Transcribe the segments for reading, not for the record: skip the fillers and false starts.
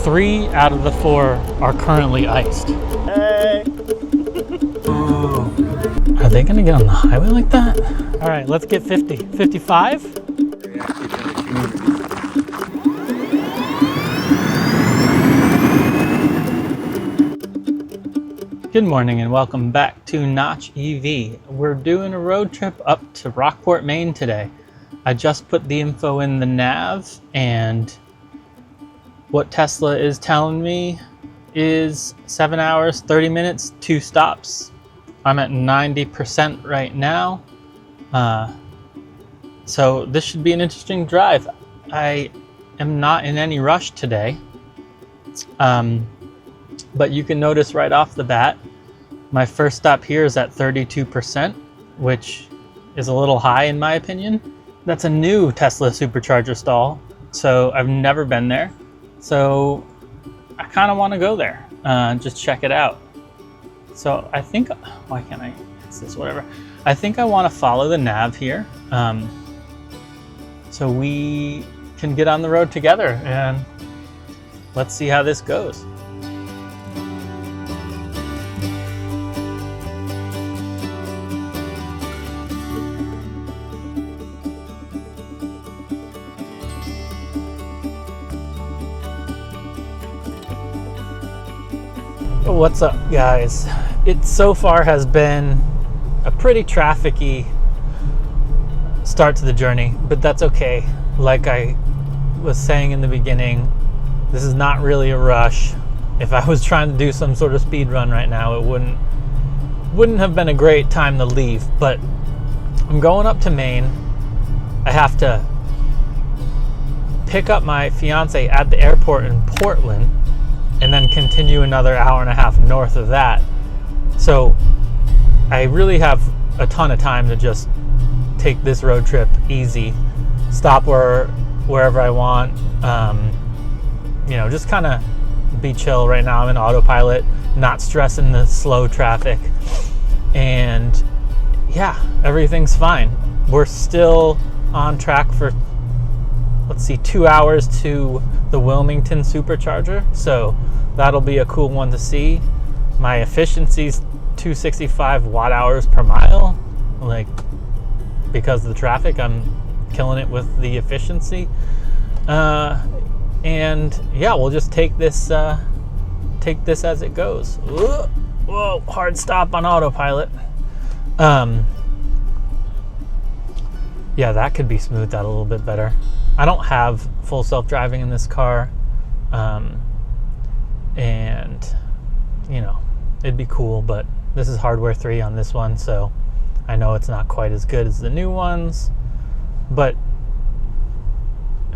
3 out of the 4 are currently iced. Hey! Are they gonna get on the highway like that? All right, let's get 50. 55? Good morning and welcome back to Notch EV. We're doing a road trip up to Rockport, Maine today. I just put the info in the nav, and what Tesla is telling me is 7 hours, 30 minutes, 2 stops. I'm at 90% right now. So this should be an interesting drive. I am not in any rush today. But you can notice right off the bat, my first stop here is at 32%, which is a little high in my opinion. That's a new Tesla Supercharger stall, so I've never been there. So I kind of want to go there, just check it out. So I think, why can't I, it's this, whatever. I think I want to follow the nav here, so we can get on the road together, and let's see how this goes. What's up, guys? It so far has been a pretty trafficy start to the journey, but that's okay. Like I was saying in the beginning, this is not really a rush. If I was trying to do some sort of speed run right now, it wouldn't have been a great time to leave. But I'm going up to Maine. I have to pick up my fiance at the airport in Portland, and then continue another hour and a half north of that. So I really have a ton of time to just take this road trip easy, stop wherever I want, just kind of be chill. Right now I'm in autopilot, not stressing the slow traffic, and yeah, everything's fine. We're still on track for, let's see, 2 hours to the Willington Supercharger, so that'll be a cool one to see. My efficiency's 265 watt hours per mile, like, because of the traffic, I'm killing it with the efficiency. And yeah, we'll just take this as it goes. Whoa, hard stop on autopilot. Yeah, that could be smoothed out a little bit better. I don't have full self-driving in this car, and it'd be cool, but this is hardware 3 on this one, so I know it's not quite as good as the new ones. But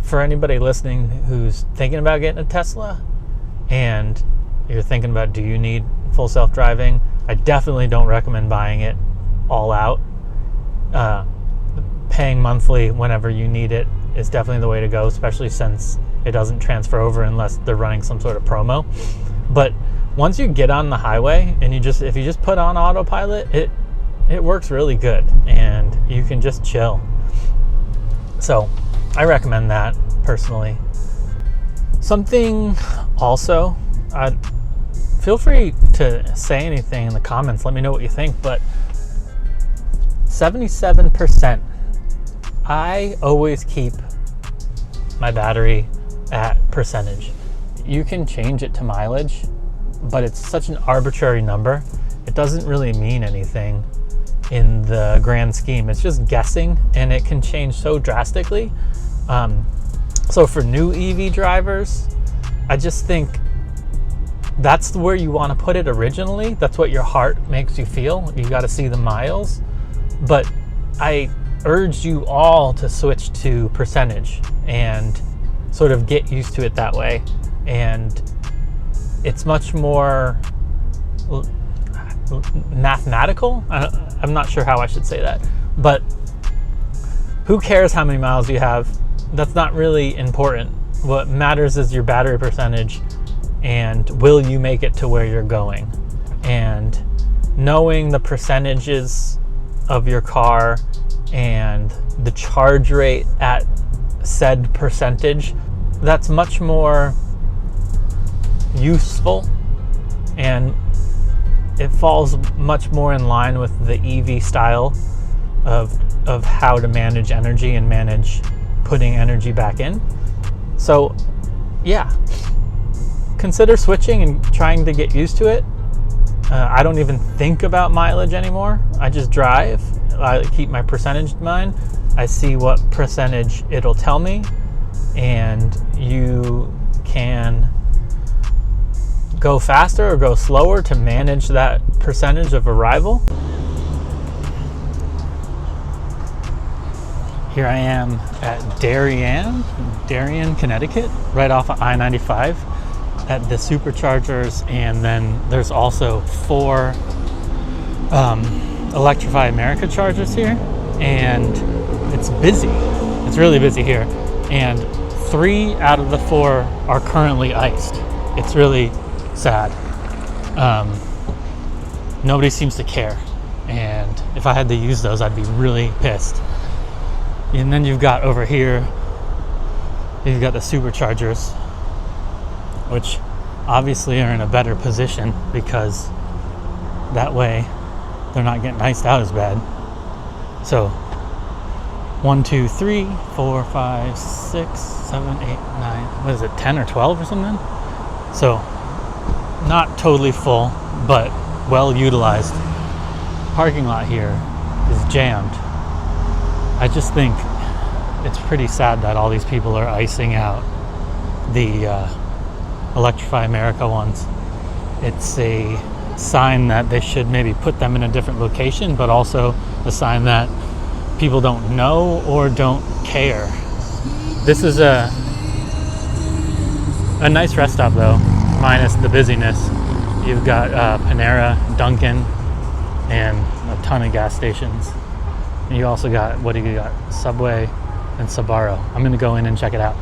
for anybody listening who's thinking about getting a Tesla and you're thinking about, do you need full self-driving, I definitely don't recommend buying it all out. Paying monthly whenever you need it is definitely the way to go, especially since it doesn't transfer over unless they're running some sort of promo. But once you get on the highway and if you just put on autopilot, it works really good and you can just chill. So I recommend that personally. Something also, feel free to say anything in the comments, let me know what you think, but 77%. I always keep my battery at percentage. You can change it to mileage, but it's such an arbitrary number. It doesn't really mean anything in the grand scheme. It's just guessing, and it can change so drastically. So for new EV drivers, I just think that's where you want to put it originally. That's what your heart makes you feel. You got to see the miles. But I urge you all to switch to percentage and sort of get used to it that way. And it's much more mathematical. I'm not sure how I should say that, but who cares how many miles you have? That's not really important. What matters is your battery percentage and will you make it to where you're going. And knowing the percentages of your car and the charge rate at said percentage, that's much more useful, and it falls much more in line with the EV style of how to manage energy and manage putting energy back in. So yeah, consider switching and trying to get used to it. I don't even think about mileage anymore. I just drive. I keep my percentage in mind. I see what percentage it'll tell me, and you can go faster or go slower to manage that percentage of arrival. Here I am at Darien, Connecticut, right off of I-95 at the Superchargers, and then there's also 4 Electrify America chargers here, and it's busy. It's really busy here, and 3 out of the 4 are currently iced. It's really sad. Nobody seems to care, and if I had to use those, I'd be really pissed. And then you've got over here, you've got the Superchargers, which obviously are in a better position because that way they're not getting iced out as bad. So 1, 2, 3, 4, 5, 6, 7, 8, 9, what is it, 10 or 12 or something? So not totally full, but well utilized. Parking lot here is jammed. I just think it's pretty sad that all these people are icing out the Electrify America ones. It's a sign that they should maybe put them in a different location, but also a sign that people don't know or don't care. This is a nice rest stop though, minus the busyness. You've got Panera, Dunkin', and a ton of gas stations. And you also got, what do you got? Subway and Sbarro. I'm gonna go in and check it out.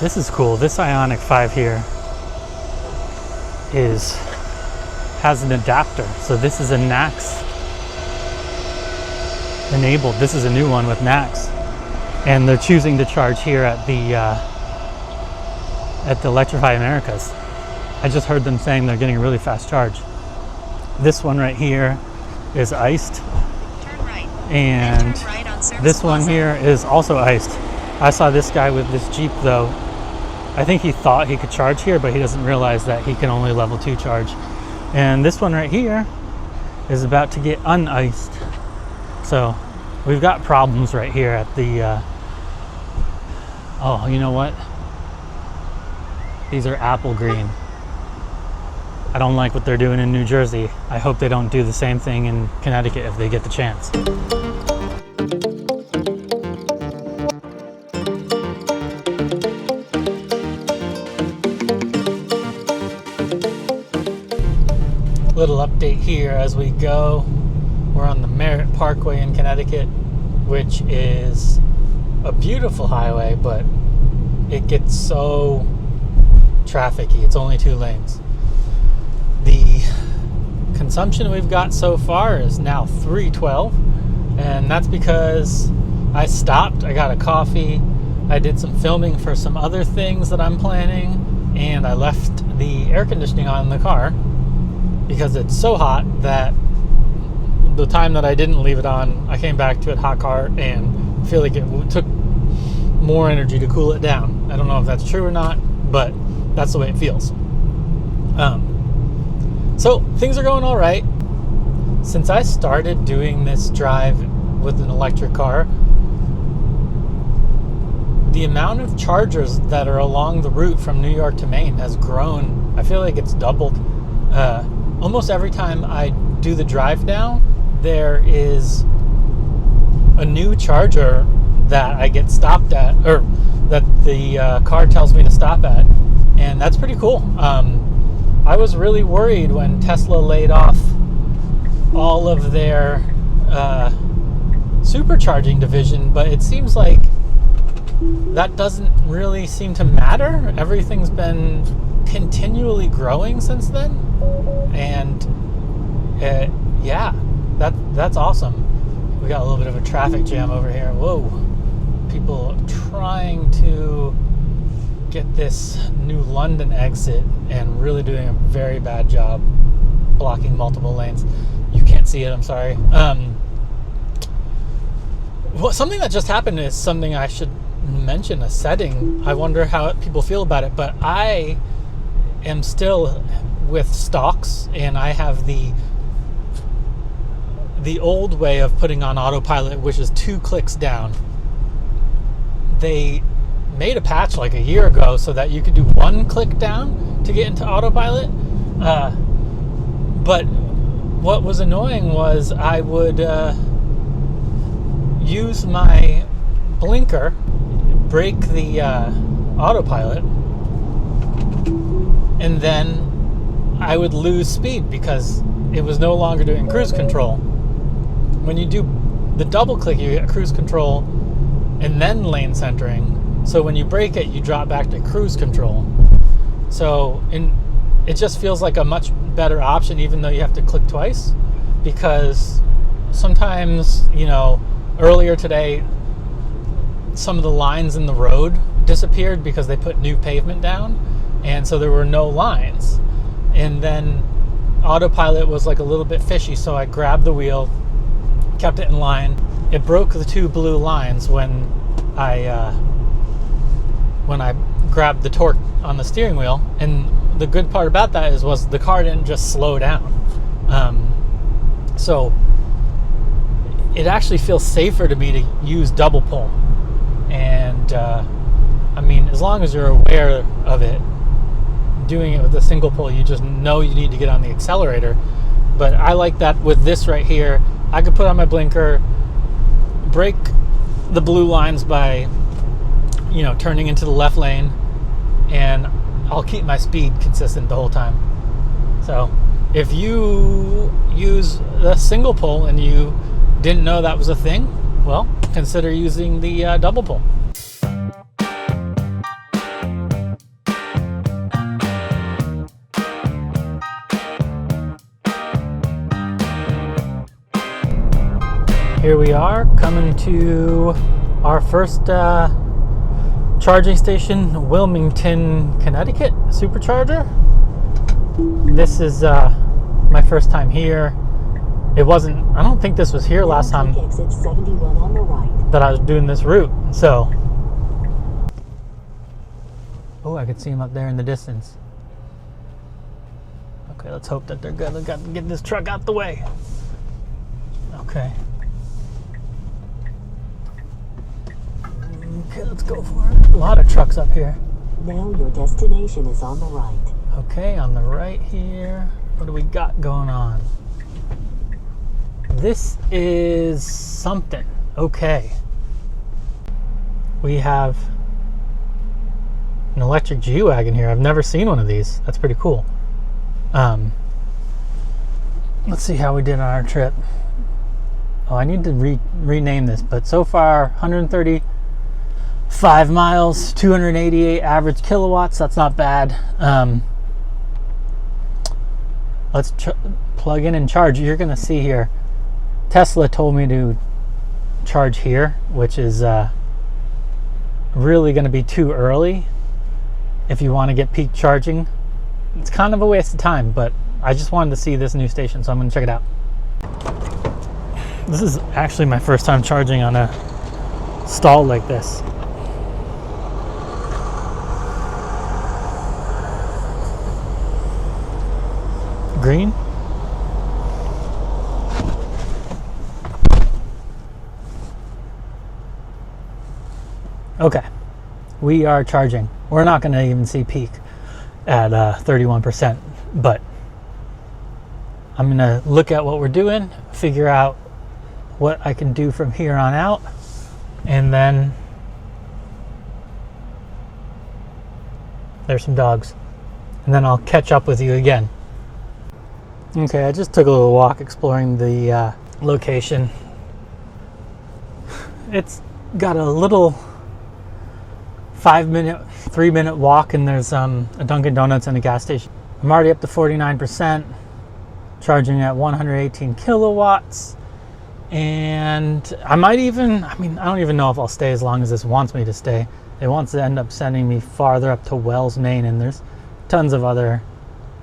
This is cool. This Ioniq 5 here has an adapter. So this is a NACS enabled. This is a new one with NACS, and they're choosing to charge here at the Electrify Americas. I just heard them saying they're getting a really fast charge. This one right here is iced, turn right, and turn right on Service this one Plaza. here is also iced. I saw this guy with this Jeep though. I think he thought he could charge here, but he doesn't realize that he can only level 2 charge. And this one right here is about to get uniced. So we've got problems right here at the, oh, you know what? These are apple green. I don't like what they're doing in New Jersey. I hope they don't do the same thing in Connecticut if they get the chance. Little update here as we go. We're on the Merritt Parkway in Connecticut, which is a beautiful highway, but it gets so trafficy. It's only 2 lanes. The consumption we've got so far is now 312, and that's because I stopped, I got a coffee, I did some filming for some other things that I'm planning, and I left the air conditioning on in the car because it's so hot that the time that I didn't leave it on, I came back to it hot car and feel like it took more energy to cool it down. I don't know if that's true or not, but that's the way it feels. So things are going all right. Since I started doing this drive with an electric car, the amount of chargers that are along the route from New York to Maine has grown. I feel like it's doubled. Almost every time I do the drive now, there is a new charger that I get stopped at, or that the car tells me to stop at, and that's pretty cool. I was really worried when Tesla laid off all of their supercharging division, but it seems like that doesn't really seem to matter. Everything's been continually growing since then, and yeah, that's awesome. We got a little bit of a traffic jam over here. Whoa, people trying to get this new London exit and really doing a very bad job blocking multiple lanes. You can't see it, I'm sorry. Well, something that just happened is something I should mention, a setting. I wonder how people feel about it, but I am still with stocks, and I have the old way of putting on autopilot, which is 2 clicks down. They made a patch like a year ago so that you could do 1 click down to get into autopilot, but what was annoying was I would use my blinker, break the autopilot, and then I would lose speed because it was no longer doing cruise control. When you do the double click, you get cruise control and then lane centering. So when you break it, you drop back to cruise control. So it just feels like a much better option, even though you have to click twice, because sometimes, earlier today, some of the lines in the road disappeared because they put new pavement down, and so there were no lines. And then autopilot was like a little bit fishy, so I grabbed the wheel, kept it in line. It broke the 2 blue lines when I grabbed the torque on the steering wheel. And the good part about that was the car didn't just slow down. So it actually feels safer to me to use double pull. And as long as you're aware of it, doing it with a single pull, you just know you need to get on the accelerator. But I like that with this right here. I could put on my blinker, break the blue lines by turning into the left lane, and I'll keep my speed consistent the whole time. So if you use the single pull and you didn't know that was a thing, well, consider using the double pull. Here we are, coming to our first charging station, Wilmington, Connecticut, Supercharger. This is my first time here. I don't think this was here last time that I was doing this route. So, I could see them up there in the distance. Okay, let's hope that they're good. I've got to get this truck out the way. Okay. Okay, let's go for it. A lot of trucks up here. Now your destination is on the right. Okay, on the right here. What do we got going on? This is something. Okay. We have an electric G-Wagon here. I've never seen one of these. That's pretty cool. Let's see how we did on our trip. I need to rename this, but so far 135 miles, 288 average kilowatts. That's not bad. Let's plug in and charge. You're gonna see here, Tesla told me to charge here, which is really gonna be too early if you want to get peak charging. It's kind of a waste of time, but I just wanted to see this new station, so I'm gonna check it out. This is actually my first time charging on a stall like this. Green. Okay, we are charging. We're not going to even see peak at 31%, but I'm going to look at what we're doing, figure out what I can do from here on out, and then there's some dogs, and then I'll catch up with you again. Okay, I just took a little walk exploring the location, it's got a little 3-minute walk, and there's a Dunkin' Donuts and a gas station. I'm already up to 49%, charging at 118 kilowatts. And I don't even know if I'll stay as long as this wants me to stay. It wants to end up sending me farther up to Wells, Maine, and there's tons of other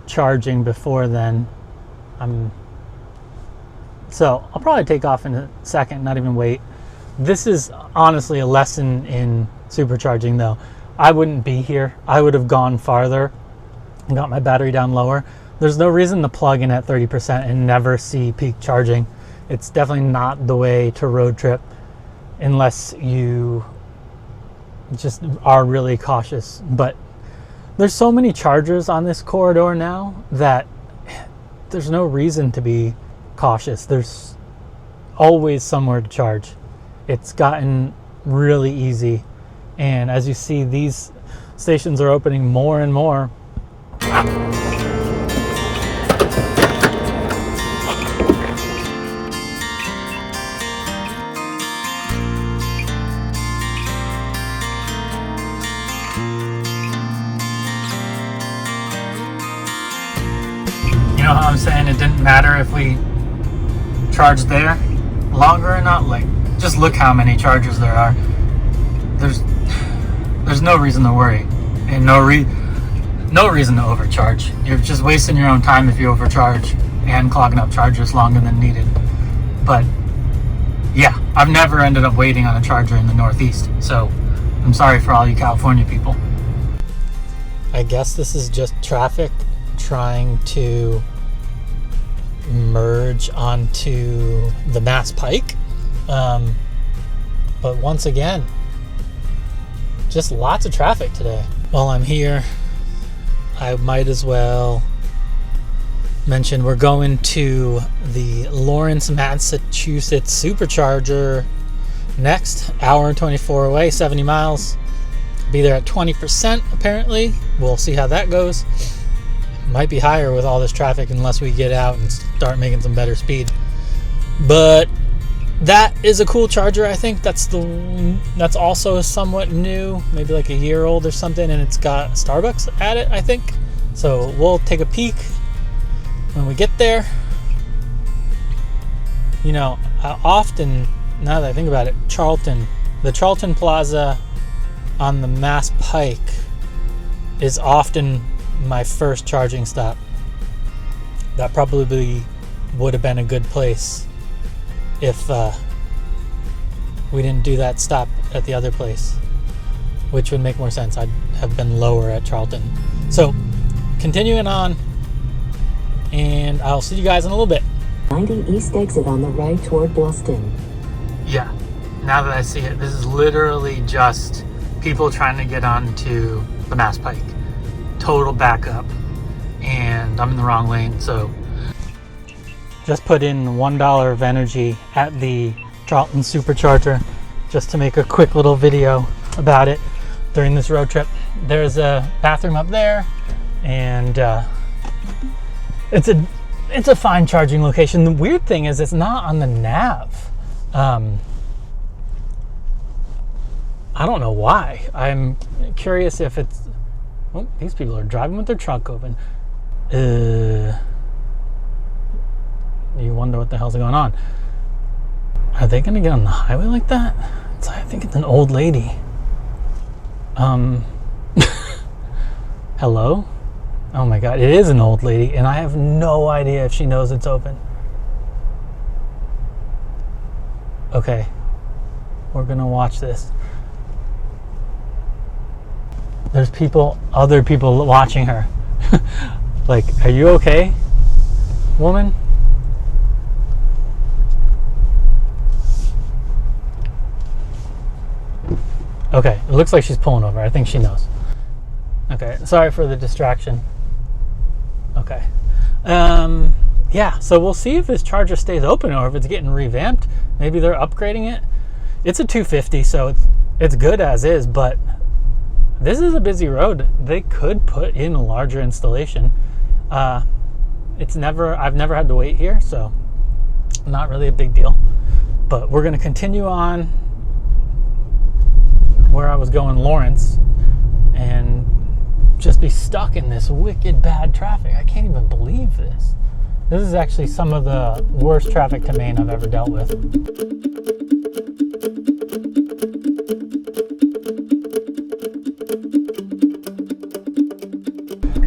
charging before then. So I'll probably take off in a second, not even wait. This is honestly a lesson in supercharging, though. I wouldn't be here. I would have gone farther and got my battery down lower. There's no reason to plug in at 30% and never see peak charging. It's definitely not the way to road trip unless you just are really cautious. But there's so many chargers on this corridor now that there's no reason to be cautious. There's always somewhere to charge. It's gotten really easy. And as you see, these stations are opening more and more. You know how I'm saying it didn't matter if we charged there longer or not? Like, just look how many chargers there are. There's no reason to worry, and no reason to overcharge. You're just wasting your own time if you overcharge and clogging up chargers longer than needed. But yeah, I've never ended up waiting on a charger in the Northeast, so I'm sorry for all you California people. I guess this is just traffic trying to merge onto the Mass Pike. But once again, just lots of traffic today. While I'm here, I might as well mention we're going to the Lawrence, Massachusetts Supercharger next. Hour and 24 away, 70 miles. Be there at 20% apparently. We'll see how that goes. Might be higher with all this traffic unless we get out and start making some better speed. But that is a cool charger. I think that's also somewhat new, maybe like a year old or something, and it's got Starbucks at it, I think. So we'll take a peek when we get there. You know, often, now that I think about it, the Charlton Plaza on the Mass Pike is often my first charging stop. That probably would have been a good place if we didn't do that stop at the other place, which would make more sense. I'd have been lower at Charlton. So continuing on, and I'll see you guys in a little bit. 90 East exit on the right toward Boston. Yeah, now that I see it, this is literally just people trying to get onto the Mass Pike. Total backup, and I'm in the wrong lane, so just put in $1 of energy at the Charlton Supercharger just to make a quick little video about it during this road trip. There's a bathroom up there, and it's a fine charging location. The weird thing is it's not on the nav. I don't know why. I'm curious if it's... Oh, these people are driving with their trunk open. You wonder what the hell's going on. Are they gonna get on the highway like that? I think it's an old lady. Hello? Oh my god, it is an old lady, and I have no idea if she knows it's open. Okay, we're gonna watch this. There's other people watching her. Like, are you okay, woman? Okay, it looks like she's pulling over. I think she knows. Okay, sorry for the distraction. Okay. Yeah, so we'll see if this charger stays open or if it's getting revamped. Maybe they're upgrading it. It's a 250, so it's good as is, but this is a busy road. They could put in a larger installation. I've never had to wait here, so not really a big deal. But we're going to continue on where I was going, Lawrence, and just be stuck in this wicked bad traffic. I can't even believe this. This is actually some of the worst traffic to Maine I've ever dealt with.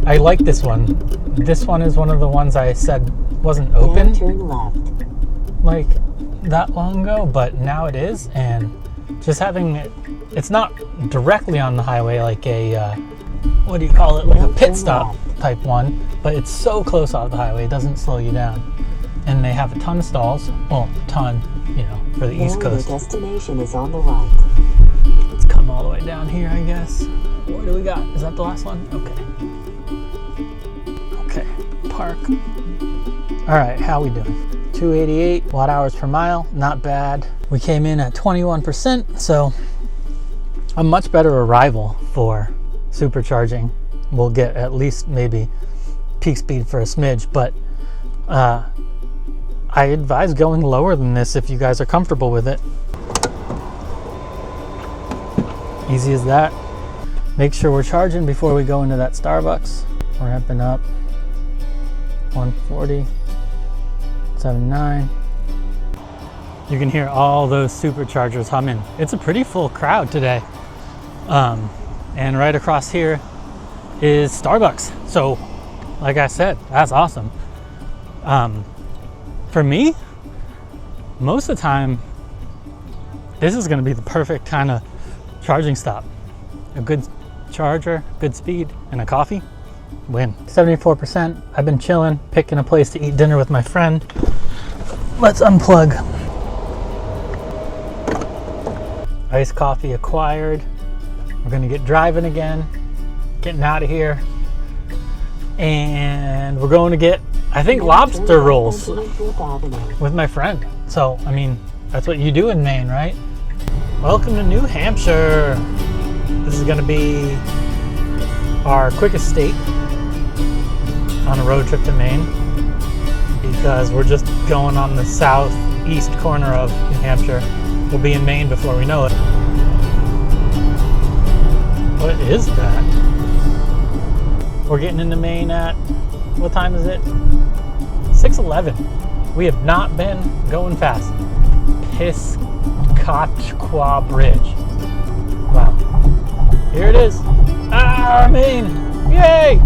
I like this one. This one is one of the ones I said wasn't open. Now turn left. Like that long ago, but now it is, and just having it, it's not directly on the highway like a what do you call it, like a pit stop type one, but it's so close off the highway it doesn't slow you down. And they have a ton of stalls, well, ton, you know, for the East Coast. Your destination is on the right. Let's come all the way down here, I guess. What do we got? Is that the last one? Okay, park. All right, how we doing? 288 watt hours per mile, not bad. We came in at 21%, so a much better arrival for supercharging. We'll get at least maybe peak speed for a smidge, but I advise going lower than this if you guys are comfortable with it. Easy as that. Make sure we're charging before we go into that Starbucks. We're ramping up. 140, 79. You can hear all those superchargers humming. It's a pretty full crowd today. And right across here is Starbucks. So, like I said, that's awesome. For me, most of the time, this is gonna be the perfect kind of charging stop. A good charger, good speed, and a coffee, win. 74%, I've been chilling, picking a place to eat dinner with my friend. Let's unplug. Iced coffee acquired. We're gonna get driving again, getting out of here. And we're going to get, I think, lobster rolls with my friend. So, I mean, that's what you do in Maine, right? Welcome to New Hampshire. This is gonna be our quickest state on a road trip to Maine, because we're just going on the southeast corner of New Hampshire. We'll be in Maine before we know it. What is that? We're getting into Maine at, what time is it? 6:11. We have not been going fast. Piscataqua Bridge. Wow. Here it is. Ah, Maine! Yay!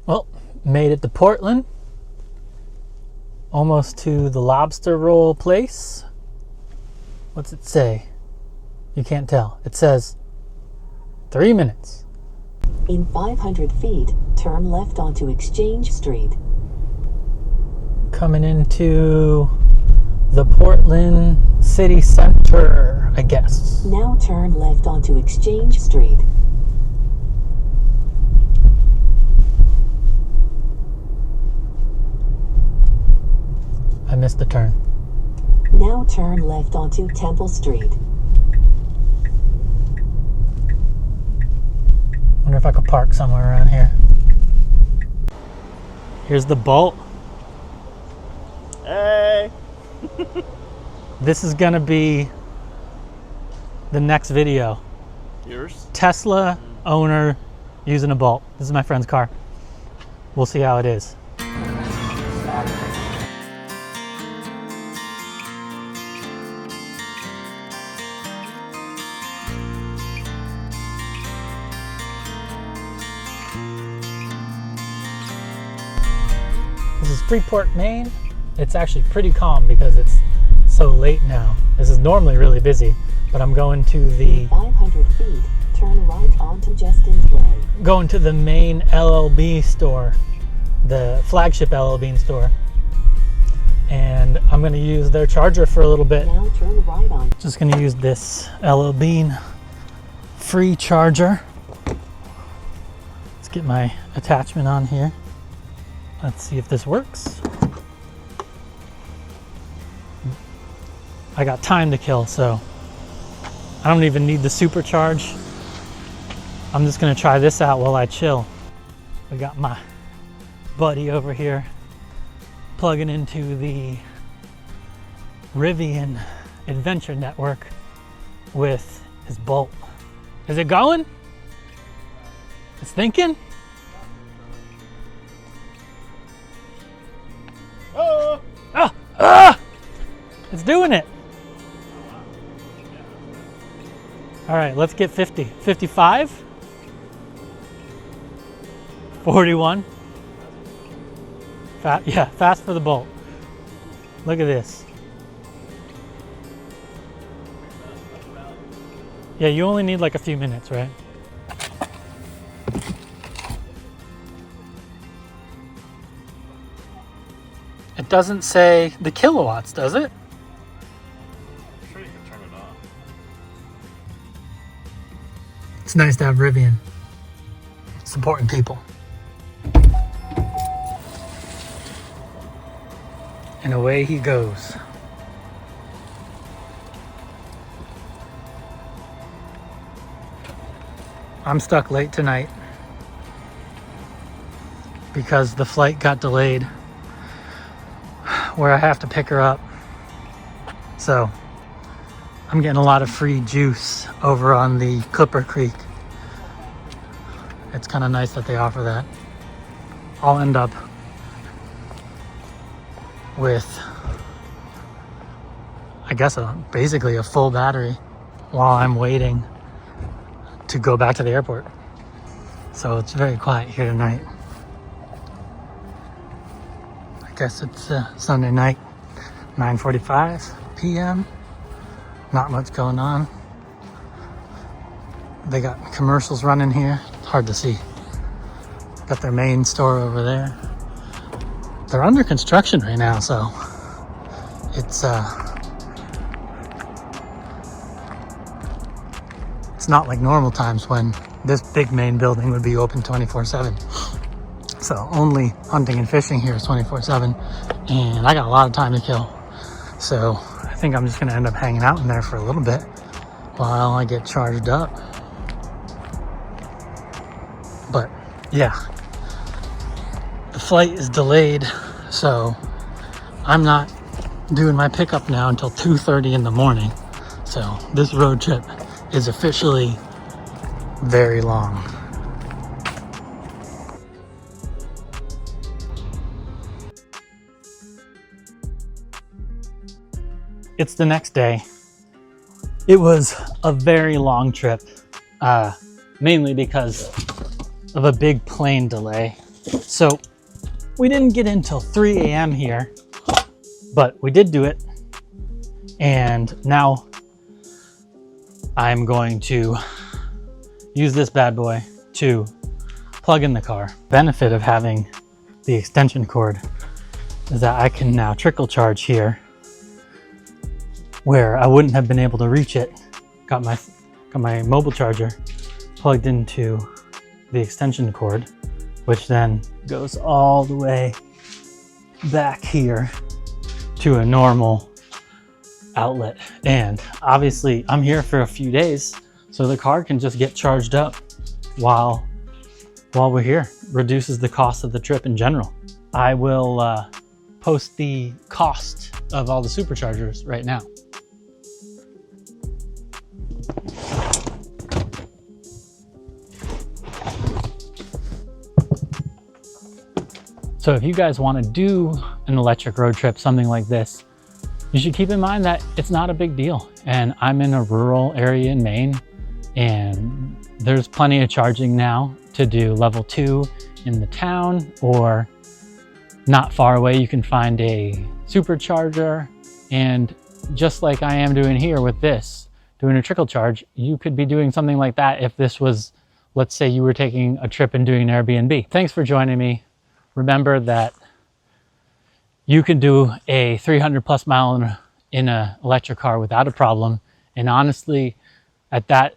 Well, made it to Portland. Almost to the lobster roll place. What's it say? You can't tell. It says 3 minutes. In 500 feet, turn left onto Exchange Street. Coming into the Portland city center, I guess. Now turn left onto Exchange Street. I missed the turn. Now turn left onto Temple Street. Wonder if I could park somewhere around here. Here's the bolt. Hey! This is gonna be the next video. Yours? Tesla owner using a bolt. This is my friend's car. We'll see how it is. This is Freeport, Maine. It's actually pretty calm because it's so late now. This is normally really busy, but I'm going to the 500 feet, turn right onto Justin's Way. going to the main LLB store, the flagship LL Bean store, and I'm going to use their charger for a little bit. Now turn right on. Just going to use this LL Bean free charger. It's get my attachment on here. Let's see if this works. I got time to kill, so I don't even need the supercharge. I'm just gonna try this out while I chill. We got my buddy over here plugging into the Rivian Adventure Network with his Bolt. Is it going? It's thinking? Oh! It's doing it. All right, let's get 50. 55? 41? Yeah, fast for the Bolt. Look at this. Yeah, you only need like a few minutes, right? It doesn't say the kilowatts, does it? I'm sure you can turn it off. It's nice to have Rivian supporting people. And away he goes. I'm stuck late tonight because the flight got delayed where I have to pick her up. So I'm getting a lot of free juice over on the Clipper Creek. It's kind of nice that they offer that. I'll end up with, I guess, basically a full battery while I'm waiting to go back to the airport. So it's very quiet here tonight. I guess it's Sunday night, 9:45 p.m. Not much going on. They got commercials running here. It's hard to see. Got their main store over there. They're under construction right now, so it's not like normal times when this big main building would be open 24/7. So only hunting and fishing here is 24/7, and I got a lot of time to kill. So I think I'm just gonna end up hanging out in there for a little bit while I get charged up. But yeah, the flight is delayed, so I'm not doing my pickup now until 2:30 in the morning. So this road trip is officially very long. It's the next day. It was a very long trip, mainly because of a big plane delay. So we didn't get in till 3 a.m. here, but we did do it. And now I'm going to use this bad boy to plug in the car. Benefit of having the extension cord is that I can now trickle charge here where I wouldn't have been able to reach it. Got my mobile charger plugged into the extension cord, which then goes all the way back here to a normal outlet. And obviously I'm here for a few days, so the car can just get charged up while we're here. Reduces the cost of the trip in general. I will post the cost of all the superchargers right now. So if you guys want to do an electric road trip, something like this, you should keep in mind that it's not a big deal. And I'm in a rural area in Maine, and there's plenty of charging now to do level 2 in the town, or not far away you can find a supercharger. And just like I am doing here with this, doing a trickle charge, you could be doing something like that if this was, let's say you were taking a trip and doing an Airbnb. Thanks for joining me. Remember that you can do a 300 plus mile in an electric car without a problem. And honestly, at that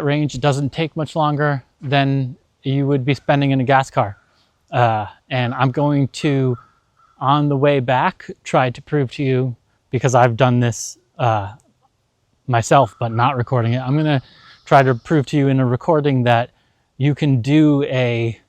range, it doesn't take much longer than you would be spending in a gas car. And I'm going to, on the way back, try to prove to you, because I've done this myself, but not recording it. I'm going to try to prove to you in a recording that you can do a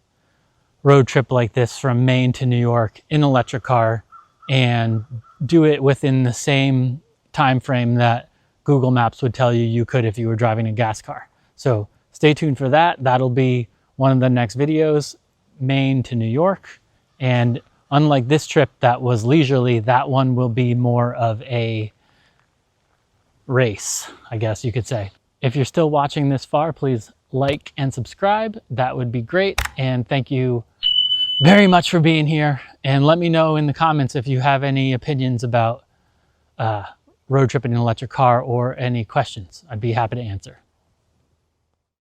road trip like this from Maine to New York in an electric car and do it within the same time frame that Google Maps would tell you you could if you were driving a gas car. So stay tuned for that. That'll be one of the next videos, Maine to New York. And unlike this trip that was leisurely, that one will be more of a race, I guess you could say. If you're still watching this far, please like and subscribe. That would be great. And thank you very much for being here. And let me know in the comments if you have any opinions about road tripping in an electric car or any questions. I'd be happy to answer.